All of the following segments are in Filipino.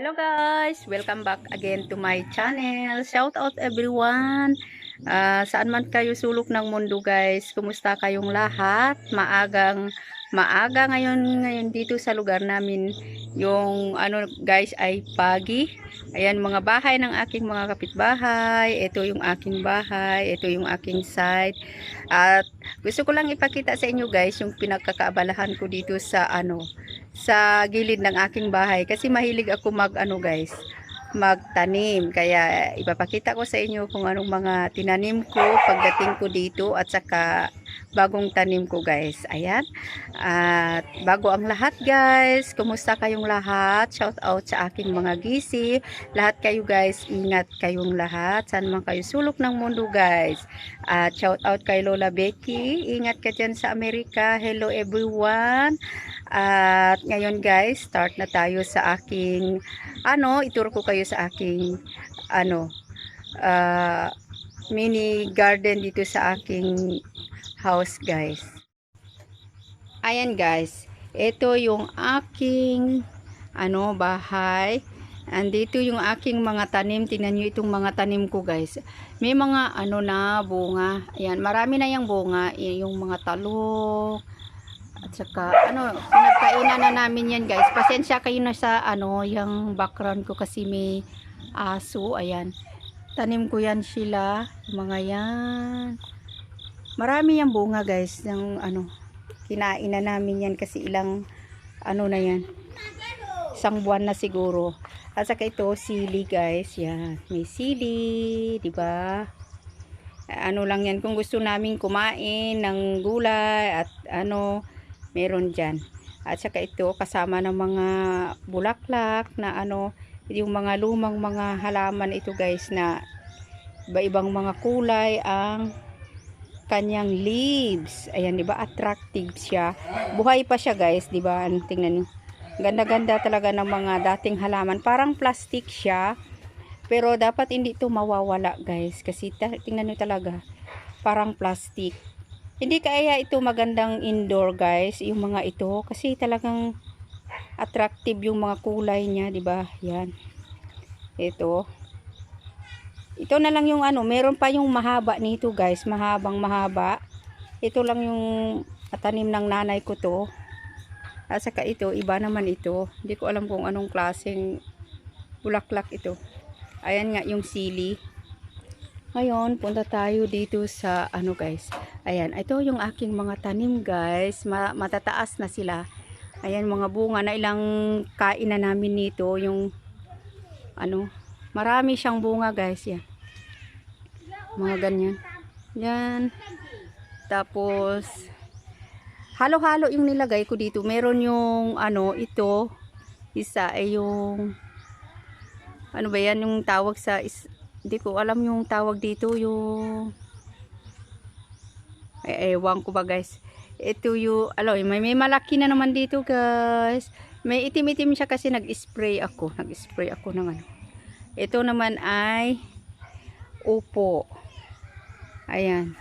Hello guys! Welcome back again to my channel. Shout out everyone! Saan man kayo sulok ng mundo guys, kumusta kayong lahat? Maaga ngayon dito sa lugar namin. Yung guys ay pagi. Ayan mga bahay ng aking mga kapitbahay. Ito yung aking bahay, ito yung aking side. At gusto ko lang ipakita sa inyo guys yung pinagkakaabalahan ko dito sa gilid ng aking bahay kasi mahilig ako guys, magtanim. Kaya ipapakita ko sa inyo kung anong mga tinanim ko pagdating ko dito at saka bagong tanim ko guys. Ayan. At bago ang lahat guys, kumusta kayong lahat? Shout out sa aking mga gisi. Lahat kayo guys, ingat kayong lahat. Saan man kayo sulok ng mundo guys. At shout out kay Lola Becky. Ingat ka dyan sa Amerika. Hello everyone. At ngayon guys, start na tayo sa aking ituro ko kayo sa aking mini garden dito sa aking house guys. Ayan guys, ito yung aking bahay. Andito yung aking mga tanim. Tingnan nyo itong mga tanim ko guys. May mga na bunga. Ayan, marami na yung bunga. Yung mga talong. At saka pinagkainan na namin yan guys. Pasensya kayo na sa yung background ko kasi may aso. Ayan. Tanim ko yan sila. Mga yan. Marami yung bunga guys. Yung kinain na namin yan kasi ilang na yan. Isang buwan na siguro. At saka ito sili guys. Yan. May sili, 'di ba? Lang yan kung gusto namin kumain ng gulay at meron dyan. At saka ito kasama ng mga bulaklak na yung mga lumang mga halaman ito guys na iba-ibang mga kulay ang kanyang leaves. Ayan, 'di ba? Attractive siya. Buhay pa siya guys, 'di ba? Tingnan niyo. Ganda-ganda talaga ng mga dating halaman. Parang plastic siya. Pero dapat hindi ito mawawala guys. Kasi tingnan nyo talaga. Parang plastic. Hindi kaya ito magandang indoor guys. Yung mga ito. Kasi talagang attractive yung mga kulay niya. Diba? Yan. Ito. Ito na lang yung meron pa yung mahaba nito guys. Mahabang mahaba. Ito lang yung tanim ng nanay ko to. At saka ito. Iba naman ito. Hindi ko alam kung anong klaseng bulaklak ito. Ayan nga yung sili. Ngayon, punta tayo dito sa guys. Ayan, ito yung aking mga tanim guys. Matataas na sila. Ayan mga bunga na ilang kain na namin nito. Yung marami siyang bunga guys. Yan. Mga ganyan. Yan. Tapos halo-halo yung nilagay ko dito. Meron yung ito. Isa ay yung ba yan yung tawag sa hindi ko alam yung tawag dito yung ewan ko ba guys. Ito yung may malaki na naman dito guys. May itim-itim siya kasi nag-spray ako ng ito naman ay upo. Ayan.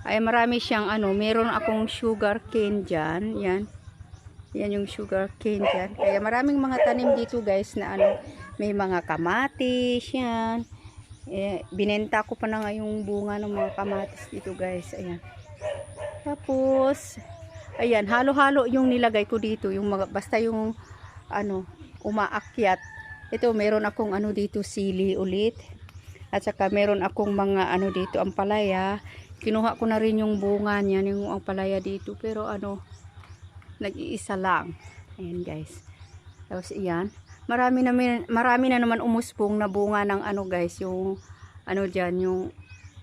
Ay marami siyang meron akong sugar cane dyan. Yan yung sugar cane dyan. Kaya maraming mga tanim dito guys na may mga kamatis yan. Binenta ko pa na nga yung bunga ng mga kamatis dito guys. Ayan. Tapos ayan, halo-halo yung nilagay ko dito, yung basta yung umaakyat. Ito meron akong dito sili ulit. At saka meron akong mga dito ampalaya. Kinuha ko na rin yung bunga niya, yung ampalaya dito, pero nag-iisa lang. Ayan guys. Tapos iyan. Marami na naman umuspong na bunga ng guys, yung dyan, yung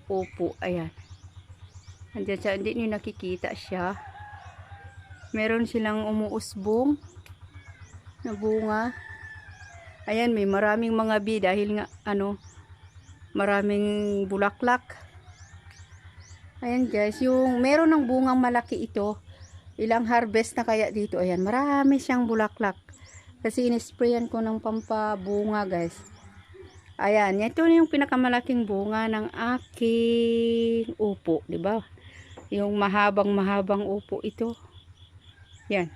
upo. Ayan. Andyan siya, hindi nyo nakikita siya. Meron silang umuusbong na bunga. Ayan, may maraming mga bee dahil nga maraming bulaklak. Ayan guys, yung meron ng bungang malaki ito. Ilang harvest na kaya dito. Ayan, marami siyang bulaklak. Kasi inisprayan ko ng pampabunga guys. Ayan, ito na yung pinakamalaking bunga ng aking upo, 'di ba? Yung mahabang upo ito. Yan.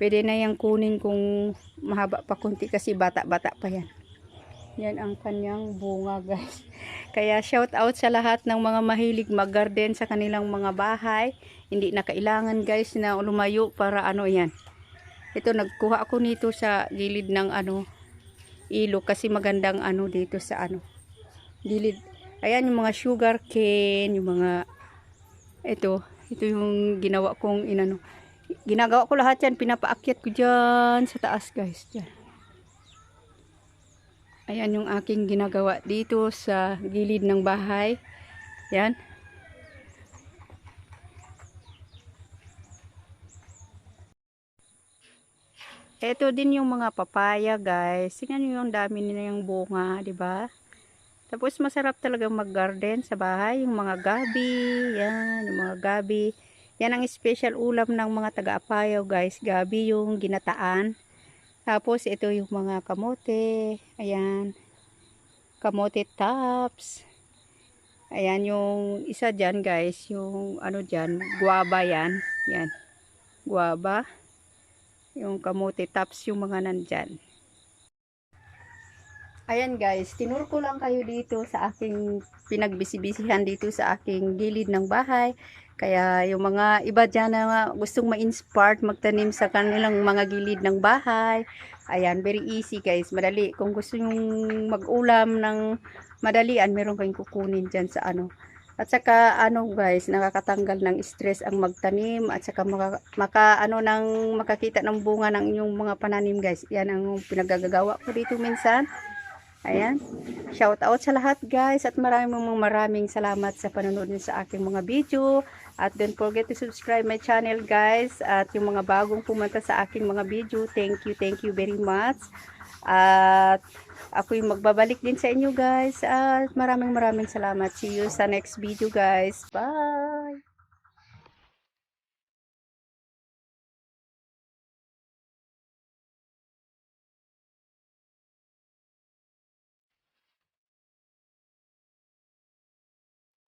Pwede na yang kunin kung mahaba pa kunti kasi bata-bata pa yan. Yan ang kanyang bunga guys. Kaya shout out sa lahat ng mga mahilig mag-garden sa kanilang mga bahay. Hindi na kailangan guys na lumayo para ano yan. Ito nagkuha ako nito sa gilid ng ilog kasi magandang dito sa gilid. Ayan yung mga sugar cane, yung mga ito yung ginawa kong ginagawa ko lahat yan, pinapaakyat ko dyan sa taas guys, dyan. Ayan yung aking ginagawa dito sa gilid ng bahay. Yan. Ito din yung mga papaya guys. Tingnan niyo yung dami nila yung bunga, 'di ba? Tapos masarap talaga mag-garden sa bahay, yung mga gabi, yan, yung mga gabi. Yan ang special ulam ng mga taga-Apayao guys, gabi yung ginataan. Tapos ito yung mga kamote, ayan, kamote tops. Ayan yung isa dyan guys, yung dyan, guava yan, yan, guava. Yung kamote tops yung mga nandyan. Ayan guys, tinuro ko lang kayo dito sa aking pinagbisibisihan dito sa aking gilid ng bahay. Kaya yung mga iba dyan na gustong ma-inspired magtanim sa kanilang mga gilid ng bahay. Ayan, very easy guys, madali. Kung gusto nyo mag-ulam ng madalian, meron kayong kukunin dyan sa At saka guys, nakakatanggal ng stress ang magtanim at saka makakita ng bunga ng inyong mga pananim guys. Yan ang pinagagagawa ko dito minsan. Ayan. Shout out sa lahat guys at maraming salamat sa panonood niyo sa aking mga video. At don't forget to subscribe my channel guys. At yung mga bagong pumunta sa aking mga video, thank you very much. At ako yung magbabalik din sa inyo guys. At maraming salamat. See you sa next video guys. Bye!